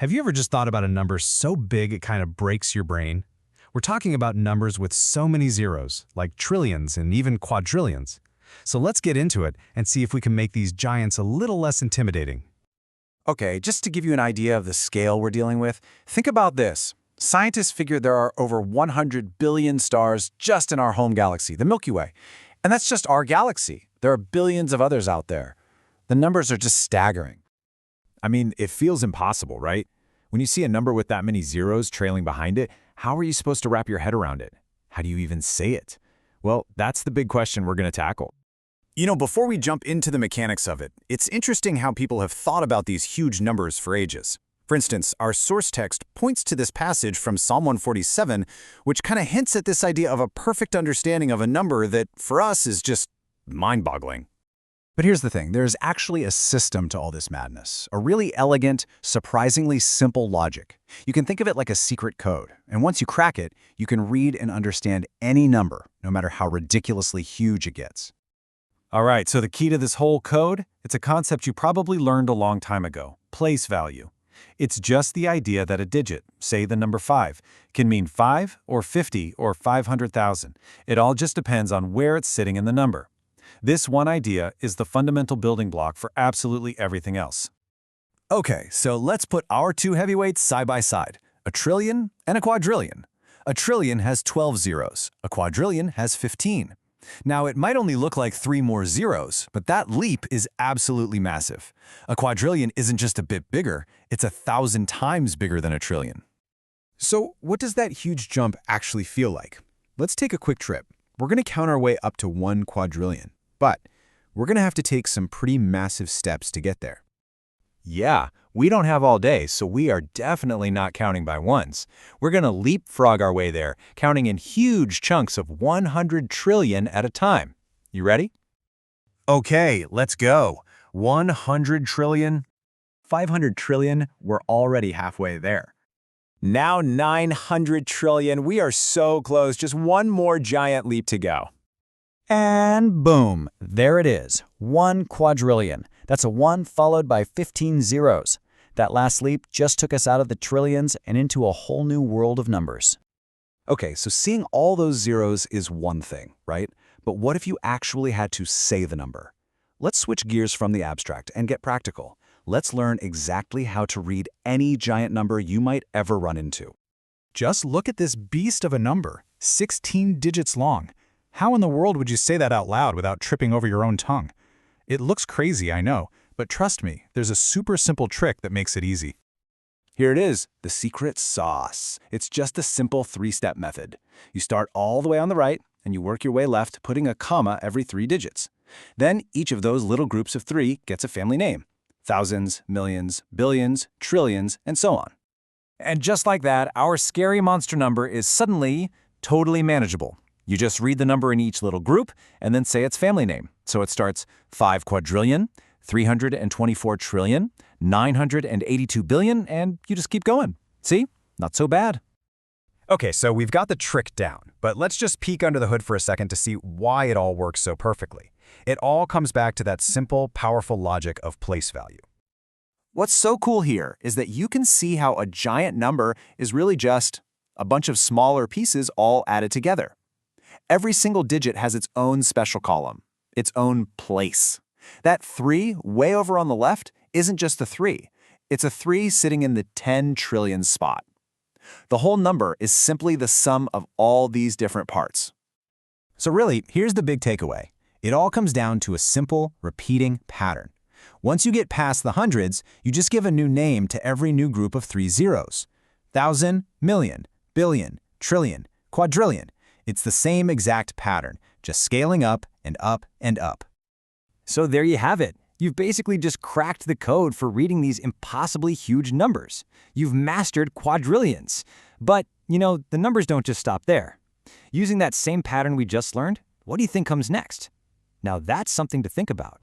Have you ever just thought about a number so big it kind of breaks your brain? We're talking about numbers with so many zeros, like trillions and even quadrillions. So let's get into it and see if we can make these giants a little less intimidating. Okay, just to give you an idea of the scale we're dealing with, think about this. Scientists figure there are over 100 billion stars just in our home galaxy, the Milky Way. And that's just our galaxy. There are billions of others out there. The numbers are just staggering. I mean, it feels impossible, right? When you see a number with that many zeros trailing behind it, how are you supposed to wrap your head around it? How do you even say it? Well, that's the big question we're going to tackle. Before we jump into the mechanics of it, it's interesting how people have thought about these huge numbers for ages. For instance, our source text points to this passage from Psalm 147, which kind of hints at this idea of a perfect understanding of a number that, for us, is just mind-boggling. But here's the thing, there's actually a system to all this madness, a really elegant, surprisingly simple logic. You can think of it like a secret code, and once you crack it, you can read and understand any number, no matter how ridiculously huge it gets. All right, so the key to this whole code, it's a concept you probably learned a long time ago, place value. It's just the idea that a digit, say the number 5, can mean 5 or 50 or 500,000. It all just depends on where it's sitting in the number. This one idea is the fundamental building block for absolutely everything else. Okay, so let's put our two heavyweights side by side, a trillion and a quadrillion. A trillion has 12 zeros, a quadrillion has 15. Now, it might only look like 3 more zeros, but that leap is absolutely massive. A quadrillion isn't just a bit bigger, it's 1,000 times bigger than a trillion. So what does that huge jump actually feel like? Let's take a quick trip. We're going to count our way up to 1 quadrillion, but we're going to have to take some pretty massive steps to get there. Yeah, we don't have all day, so we are definitely not counting by ones. We're going to leapfrog our way there, counting in huge chunks of 100 trillion at a time. You ready? Okay, let's go. 100 trillion. 500 trillion, we're already halfway there. Now 900 trillion. We are so close. Just one more giant leap to go. And boom, there it is, 1 quadrillion. That's a 1 followed by 15 zeros. That last leap just took us out of the trillions and into a whole new world of numbers. Okay, so seeing all those zeros is one thing, right? But what if you actually had to say the number? Let's switch gears from the abstract and get practical. Let's learn exactly how to read any giant number you might ever run into. Just look at this beast of a number, 16 digits long. How in the world would you say that out loud without tripping over your own tongue? It looks crazy, I know, but trust me, there's a super simple trick that makes it easy. Here it is, the secret sauce. It's just a simple 3-step method. You start all the way on the right, and you work your way left, putting a comma every 3 digits. Then each of those little groups of 3 gets a family name. Thousands, millions, billions, trillions, and so on. And just like that, our scary monster number is suddenly totally manageable. You just read the number in each little group and then say its family name. So it starts 5 quadrillion, 324 trillion, 982 billion, and you just keep going. See? Not so bad. Okay, so we've got the trick down, but let's just peek under the hood for a second to see why it all works so perfectly. It all comes back to that simple, powerful logic of place value. What's so cool here is that you can see how a giant number is really just a bunch of smaller pieces all added together. Every single digit has its own special column, its own place. That 3 way over on the left isn't just a 3. It's a 3 sitting in the 10 trillion spot. The whole number is simply the sum of all these different parts. So really, here's the big takeaway. It all comes down to a simple, repeating pattern. Once you get past the hundreds, you just give a new name to every new group of 3 zeros. 1,000, million, billion, trillion, quadrillion. It's the same exact pattern, just scaling up and up and up. So there you have it. You've basically just cracked the code for reading these impossibly huge numbers. You've mastered quadrillions. But, the numbers don't just stop there. Using that same pattern we just learned, what do you think comes next? Now that's something to think about.